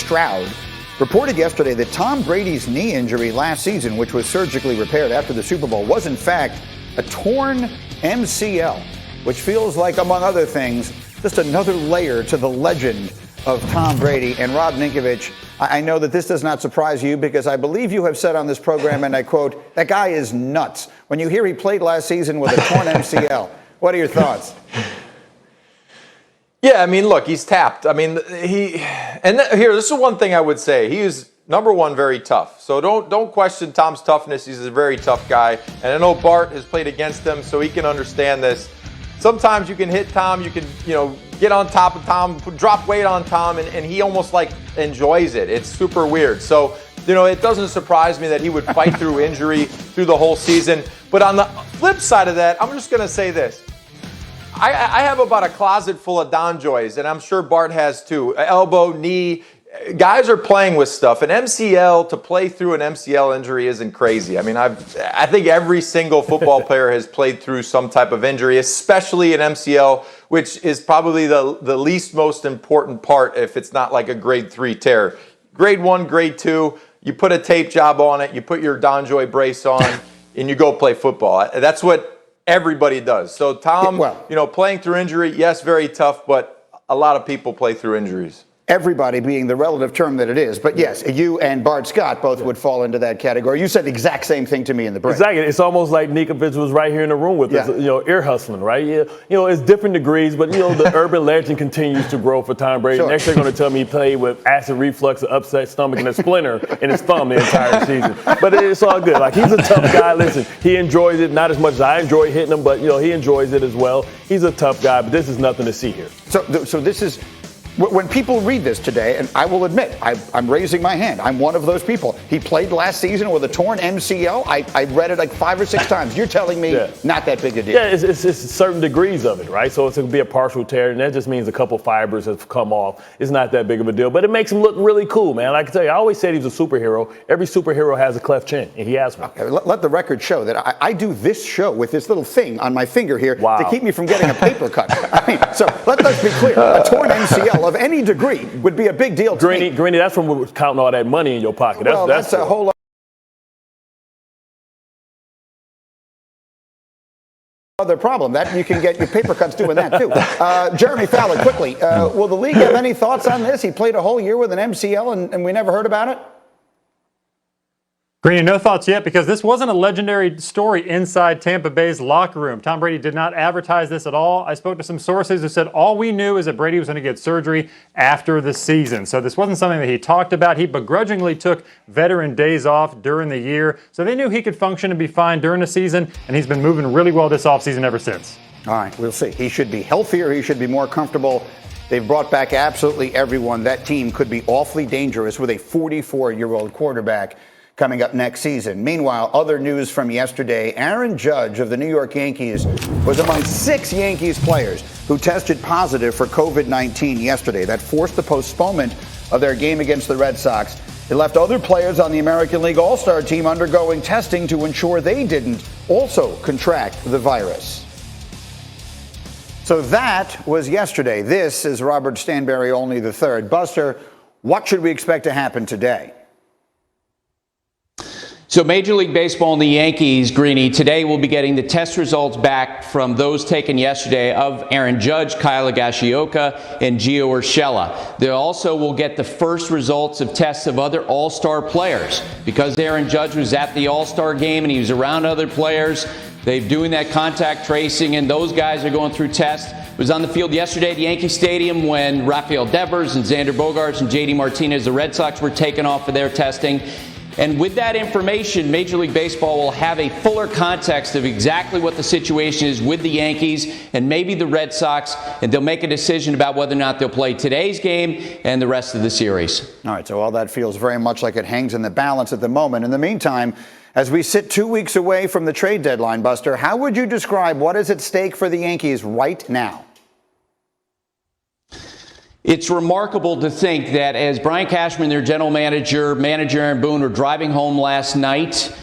Stroud reported yesterday that Tom Brady's knee injury last season, which was surgically repaired after the Super Bowl, was in fact a torn MCL, which feels like, among other things, just another layer to the legend of Tom Brady. And Rob Ninkovich, I know that this does not surprise you because I believe you have said on this program, and I quote, that guy is nuts. When you hear he played last season with a torn MCL, what are your thoughts? Yeah, I mean, look, he's tapped. I mean, this is one thing I would say. He is, number one, very tough. So don't question Tom's toughness. He's a very tough guy. And I know Bart has played against him, so he can understand this. Sometimes you can hit Tom, you can, get on top of Tom, drop weight on Tom, and he almost like enjoys it. It's super weird. So, it doesn't surprise me that he would fight through injury through the whole season. But on the flip side of that, I'm just going to say this. I have about a closet full of Don Joys, and I'm sure Bart has too. Elbow, knee. Guys are playing with stuff. An MCL, to play through an MCL injury isn't crazy. I mean, I think every single football player has played through some type of injury, especially an MCL, which is probably the least most important part if it's not like a grade 3 tear. Grade 1, grade 2, you put a tape job on it, you put your Don Joy brace on, and you go play football. That's what everybody does. So Tom, playing through injury, yes, very tough, but a lot of people play through injuries. Everybody being the relative term that it is. But yes, you and Bart Scott both would fall into that category. You said the exact same thing to me in the break. Exactly. It's almost like Ninkovich was right here in the room with us, ear hustling, right? It's different degrees, but, the urban legend continues to grow for Tom Brady. Sure. Next they're going to tell me he played with acid reflux, an upset stomach, and a splinter in his thumb the entire season. But it's all good. Like, he's a tough guy. Listen, he enjoys it, not as much as I enjoy hitting him, but, he enjoys it as well. He's a tough guy, but this is nothing to see here. So this is... When people read this today, and I will admit, I'm raising my hand. I'm one of those people. He played last season with a torn MCL. I read it like 5 or 6 times. You're telling me not that big a deal. Yeah, it's certain degrees of it, right? So it's going to be a partial tear, and that just means a couple fibers have come off. It's not that big of a deal, but it makes him look really cool, man. Like I tell you, I always said he's a superhero. Every superhero has a cleft chin, and he has one. Okay, let the record show that I do this show with this little thing on my finger here to keep me from getting a paper cut. I mean, so let's be clear. A torn MCL of any degree would be a big deal to me. Greeny, that's from counting all that money in your pocket. That's a whole other problem. That you can get your paper cuts doing that too. Jeremy Fowler, quickly, will the league have any thoughts on this? He played a whole year with an MCL and we never heard about it? Greeny, no thoughts yet because this wasn't a legendary story inside Tampa Bay's locker room. Tom Brady did not advertise this at all. I spoke to some sources who said all we knew is that Brady was going to get surgery after the season. So this wasn't something that he talked about. He begrudgingly took veteran days off during the year. So they knew he could function and be fine during the season, and he's been moving really well this offseason ever since. All right, we'll see. He should be healthier. He should be more comfortable. They've brought back absolutely everyone. That team could be awfully dangerous with a 44-year-old quarterback coming up next season. Meanwhile, other news from yesterday, Aaron Judge of the New York Yankees was among 6 Yankees players who tested positive for COVID-19 yesterday. That forced the postponement of their game against the Red Sox. It left other players on the American League All-Star team undergoing testing to ensure they didn't also contract the virus. So that was yesterday. This is Robert Stanberry only III. Buster, what should we expect to happen today? So Major League Baseball and the Yankees, Greeny, today will be getting the test results back from those taken yesterday of Aaron Judge, Kyle Higashioka, and Gio Urshela. They also will get the first results of tests of other All-Star players. Because Aaron Judge was at the All-Star game and he was around other players, they're doing that contact tracing, and those guys are going through tests. Was on the field yesterday at Yankee Stadium when Rafael Devers and Xander Bogaerts and J.D. Martinez, the Red Sox, were taken off for their testing. And with that information, Major League Baseball will have a fuller context of exactly what the situation is with the Yankees and maybe the Red Sox, and they'll make a decision about whether or not they'll play today's game and the rest of the series. All right, so all that feels very much like it hangs in the balance at the moment. In the meantime, as we sit 2 weeks away from the trade deadline, Buster, how would you describe what is at stake for the Yankees right now? It's remarkable to think that as Brian Cashman, their general manager Aaron Boone, were driving home last night,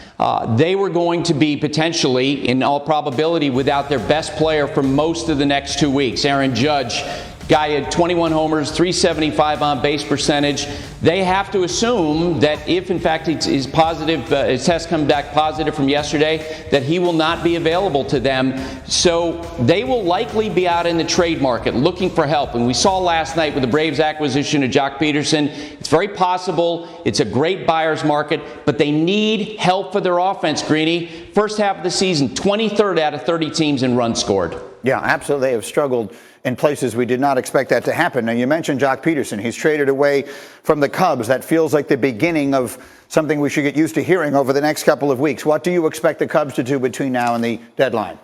they were going to be potentially, in all probability, without their best player for most of the next 2 weeks. Aaron Judge Guy had 21 homers, 375 on base percentage. They have to assume that if, in fact, his test comes back positive from yesterday, that he will not be available to them. So they will likely be out in the trade market looking for help. And we saw last night with the Braves acquisition of Jock Peterson, it's very possible. It's a great buyer's market, but they need help for their offense, Greeny. First half of the season, 23rd out of 30 teams in runs scored. Yeah, absolutely. They have struggled in places we did not expect that to happen. Now, you mentioned Jock Peterson. He's traded away from the Cubs. That feels like the beginning of something we should get used to hearing over the next couple of weeks. What do you expect the Cubs to do between now and the deadline?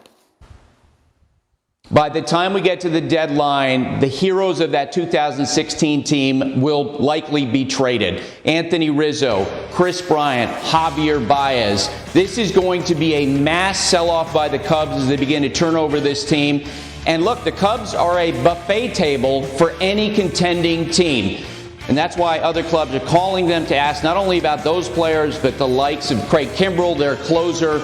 By the time we get to the deadline, the heroes of that 2016 team will likely be traded. Anthony Rizzo, Chris Bryant, Javier Baez. This is going to be a mass sell-off by the Cubs as they begin to turn over this team. And look, the Cubs are a buffet table for any contending team. And that's why other clubs are calling them to ask not only about those players, but the likes of Craig Kimbrell, their closer.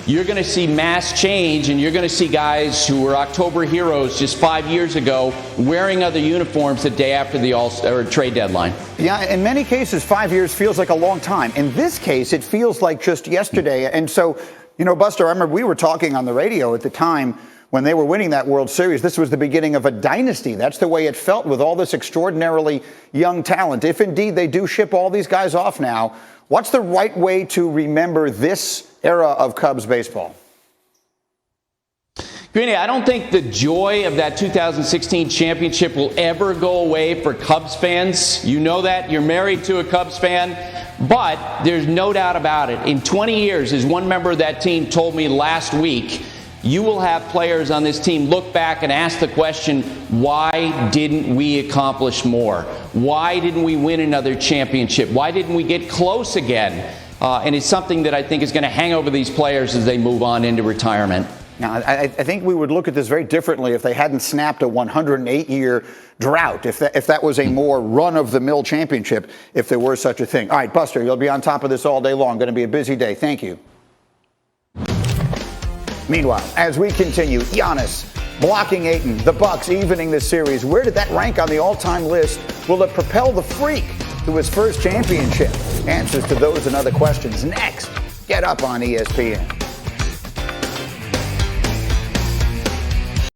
You're going to see mass change, and you're going to see guys who were October heroes just 5 years ago wearing other uniforms the day after the trade deadline. Yeah, in many cases, 5 years feels like a long time. In this case, it feels like just yesterday. And so, Buster, I remember we were talking on the radio at the time when they were winning that World Series. This was the beginning of a dynasty. That's the way it felt with all this extraordinarily young talent. If indeed they do ship all these guys off now, what's the right way to remember this era of Cubs baseball? Greeny, I don't think the joy of that 2016 championship will ever go away for Cubs fans. You know that. You're married to a Cubs fan. But there's no doubt about it. In 20 years, as one member of that team told me last week, you will have players on this team look back and ask the question, why didn't we accomplish more? Why didn't we win another championship? Why didn't we get close again? And it's something that I think is going to hang over these players as they move on into retirement. Now, I think we would look at this very differently if they hadn't snapped a 108-year drought, if that was a more run-of-the-mill championship, if there were such a thing. All right, Buster, you'll be on top of this all day long. Going to be a busy day. Thank you. Meanwhile, as we continue, Giannis blocking Ayton, the Bucks evening the series. Where did that rank on the all-time list? Will it propel the Freak to his first championship? Answers to those and other questions next. Get up on ESPN.